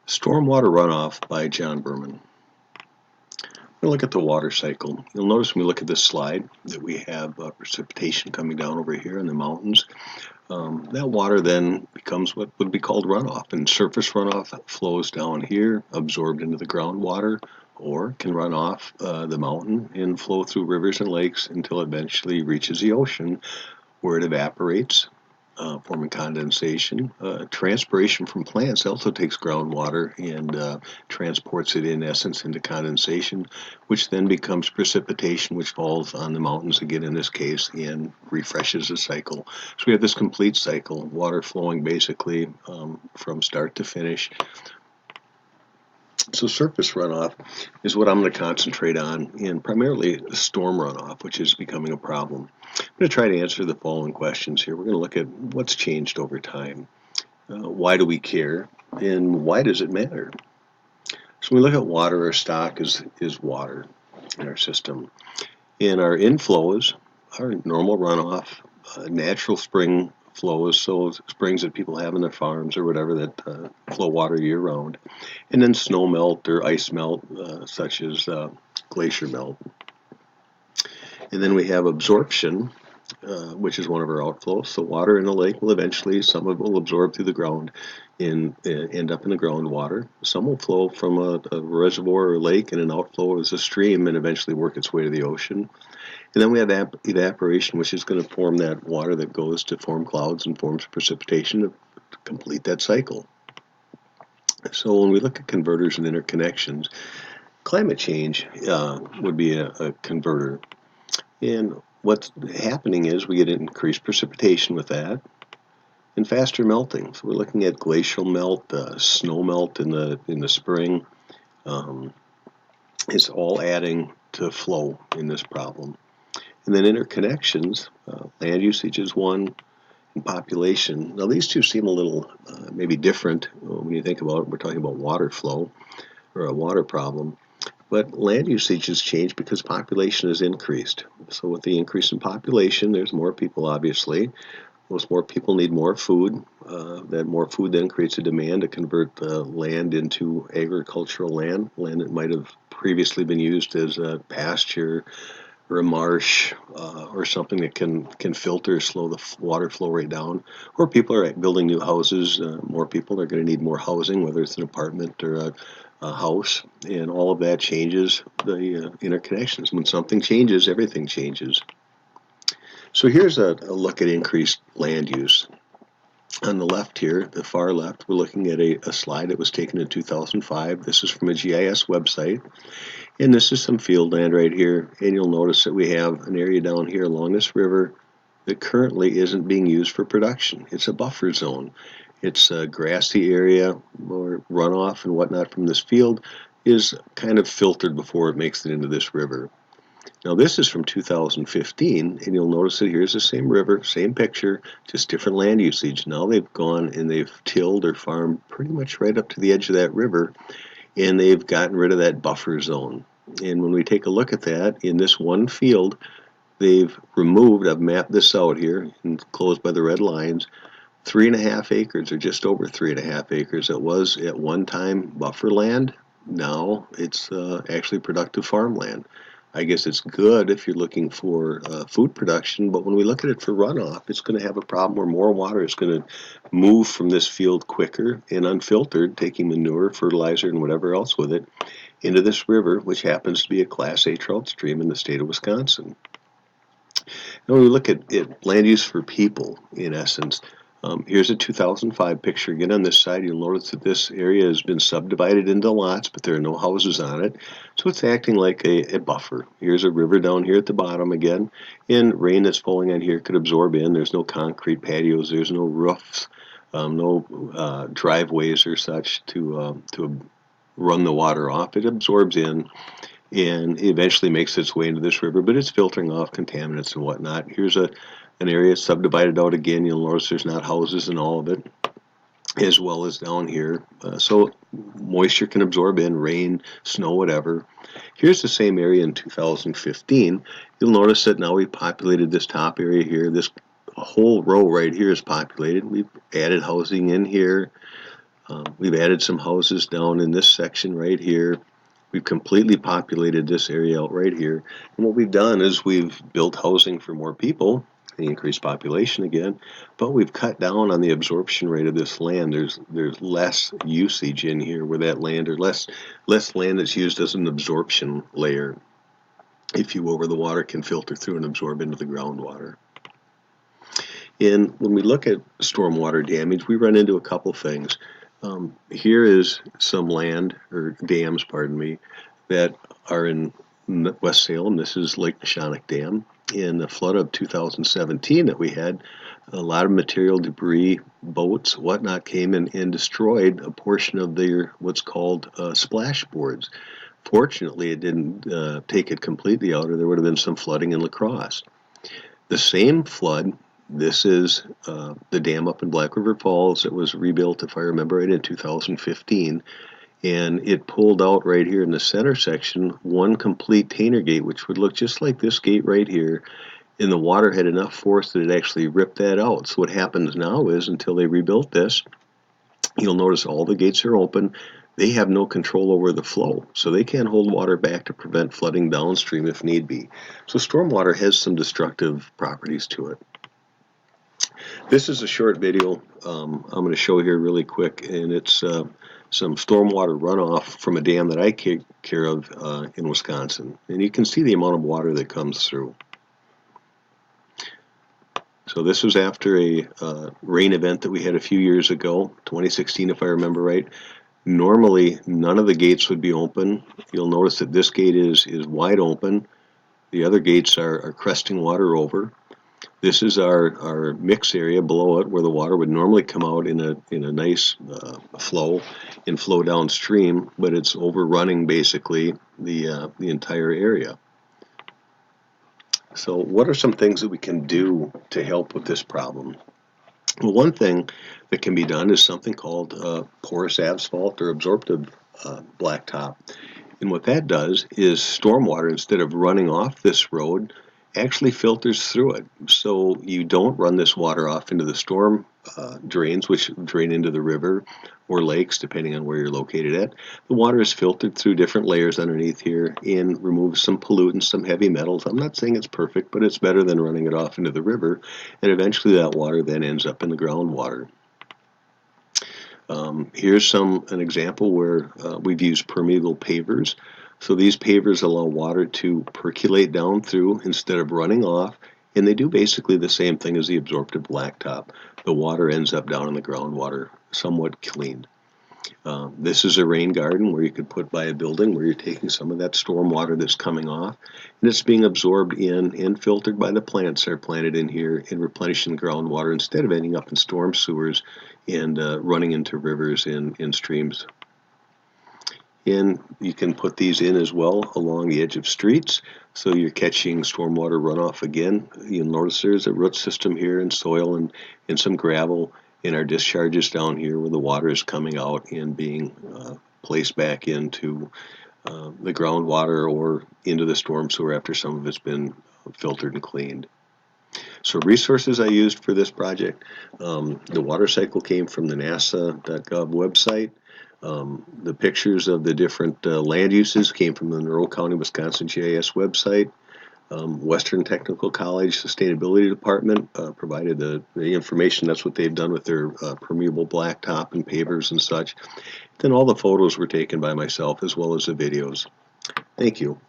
Stormwater Runoff by John Berman. We'll look at the water cycle. You'll notice when we look at this slide that we have precipitation coming down over here in the mountains. That water then becomes what would be called runoff, and surface runoff flows down here, absorbed into the groundwater, or can run off the mountain and flow through rivers and lakes until it eventually reaches the ocean, where it evaporates, forming condensation. Transpiration from plants also takes groundwater and transports it in essence into condensation, which then becomes precipitation, which falls on the mountains again in this case and refreshes the cycle. So we have this complete cycle, water flowing basically from start to finish. So surface runoff is what I'm going to concentrate on, and primarily storm runoff, which is becoming a problem. I'm going to try to answer the following questions here. We're going to look at what's changed over time, why do we care, and why does it matter? So when we look at water, our stock is water in our system. And our inflows are normal runoff, natural spring flows, so springs that people have in their farms or whatever that flow water year round, and then snow melt or ice melt, such as glacier melt. And then we have absorption, which is one of our outflows. So water in a lake will eventually, some of it will absorb through the ground and end up in the groundwater. Some will flow from a reservoir or lake, and an outflow is a stream and eventually work its way to the ocean. And then we have evaporation, which is going to form that water that goes to form clouds and forms precipitation to complete that cycle. So when we look at converters and interconnections, climate change would be a converter. And what's happening is we get increased precipitation with that and faster melting. So we're looking at glacial melt, snow melt in the spring. It's all adding to flow in this problem. And then interconnections, land usage is one, and population. Now these two seem a little maybe different when you think about it. We're talking about water flow or a water problem. But land usage has changed because population has increased. So with the increase in population, there's more people obviously. Those more people need more food. That more food then creates a demand to convert land into agricultural land that might have previously been used as a pasture or a marsh or something that can filter, slow the water flow right down. Or people are building new houses. More people are going to need more housing, whether it's an apartment or a house, and all of that changes the interconnections. When something changes, everything changes. So here's a look at increased land use. On the left here, the far left, we're looking at a slide that was taken in 2005. This is from a GIS website. And this is some field land right here. And you'll notice that we have an area down here along this river that currently isn't being used for production. It's a buffer zone. It's a grassy area, or runoff and whatnot from this field is kind of filtered before it makes it into this river. Now this is from 2015, and you'll notice that here's the same river, same picture, just different land usage. Now they've gone and they've tilled or farmed pretty much right up to the edge of that river, and they've gotten rid of that buffer zone. And when we take a look at that, in this one field, they've removed, I've mapped this out here, enclosed by the red lines, 3.5 acres, or just over 3.5 acres. It was at one time buffer land. Now it's actually productive farmland. I guess it's good if you're looking for food production, but when we look at it for runoff, it's going to have a problem where more water is going to move from this field quicker and unfiltered, taking manure, fertilizer, and whatever else with it, into this river, which happens to be a Class A trout stream in the state of Wisconsin. Now when we look at land use for people, in essence, here's a 2005 picture. Again, on this side, you'll notice that this area has been subdivided into lots, but there are no houses on it. So it's acting like a buffer. Here's a river down here at the bottom again, and rain that's falling on here could absorb in. There's no concrete patios. There's no roofs, no driveways or such to run the water off. It absorbs in and eventually makes its way into this river, but it's filtering off contaminants and whatnot. Here's an area subdivided out again. You'll notice there's not houses in all of it, as well as down here. So moisture can absorb in, rain, snow, whatever. Here's the same area in 2015. You'll notice that now we've populated this top area here. This whole row right here is populated. We've added housing in here. We've added some houses down in this section right here. We've completely populated this area out right here. And what we've done is we've built housing for more people, the increased population again, but we've cut down on the absorption rate of this land. There's less usage in here where that land, or less land that's used as an absorption layer, if you will, where the water can filter through and absorb into the groundwater. And when we look at stormwater damage, we run into a couple things. Here is some land, or dams, pardon me, that are in West Salem. This is Lake Neshonoc Dam. In the flood of 2017 that we had, a lot of material, debris, boats, whatnot, came in and destroyed a portion of their what's called splash boards. Fortunately, it didn't take it completely out, or there would have been some flooding in La Crosse. The same flood, this is the dam up in Black River Falls. It was rebuilt, if I remember right, in 2015, and it pulled out right here in the center section one complete Tainer gate, which would look just like this gate right here, and the water had enough force that it actually ripped that out. So what happens now is, until they rebuilt this, you'll notice all the gates are open. They have no control over the flow, so they can't hold water back to prevent flooding downstream if need be. So stormwater has some destructive properties to it. This is a short video I'm going to show here really quick, and it's some stormwater runoff from a dam that I take care of in Wisconsin. And you can see the amount of water that comes through. So this was after a rain event that we had a few years ago, 2016 if I remember right. Normally, none of the gates would be open. You'll notice that this gate is wide open. The other gates are cresting water over. This is our mix area below it, where the water would normally come out in a nice flow and flow downstream, but it's overrunning basically the entire area. So what are some things that we can do to help with this problem? Well, one thing that can be done is something called porous asphalt or absorptive blacktop. And what that does is stormwater, instead of running off this road, actually filters through it. So you don't run this water off into the storm drains, which drain into the river or lakes, depending on where you're located at. The water is filtered through different layers underneath here and removes some pollutants, some heavy metals. I'm not saying it's perfect, but it's better than running it off into the river, and eventually that water then ends up in the groundwater. Here's an example where we've used permeable pavers. So these pavers allow water to percolate down through instead of running off, and they do basically the same thing as the absorptive blacktop. The water ends up down in the groundwater, somewhat cleaned. This is a rain garden where you could put by a building where you're taking some of that storm water that's coming off, and it's being absorbed in and filtered by the plants that are planted in here and replenishing the groundwater instead of ending up in storm sewers and running into rivers and streams. And you can put these in as well along the edge of streets, so you're catching stormwater runoff again. You'll notice there's a root system here and soil and some gravel in our discharges down here where the water is coming out and being placed back into the groundwater or into the storm sewer after some of it's been filtered and cleaned. So resources I used for this project, the water cycle came from the nasa.gov website. The pictures of the different land uses came from the Monroe County, Wisconsin GIS website. Western Technical College Sustainability Department provided the information. That's what they've done with their permeable blacktop and pavers and such. Then all the photos were taken by myself as well as the videos. Thank you.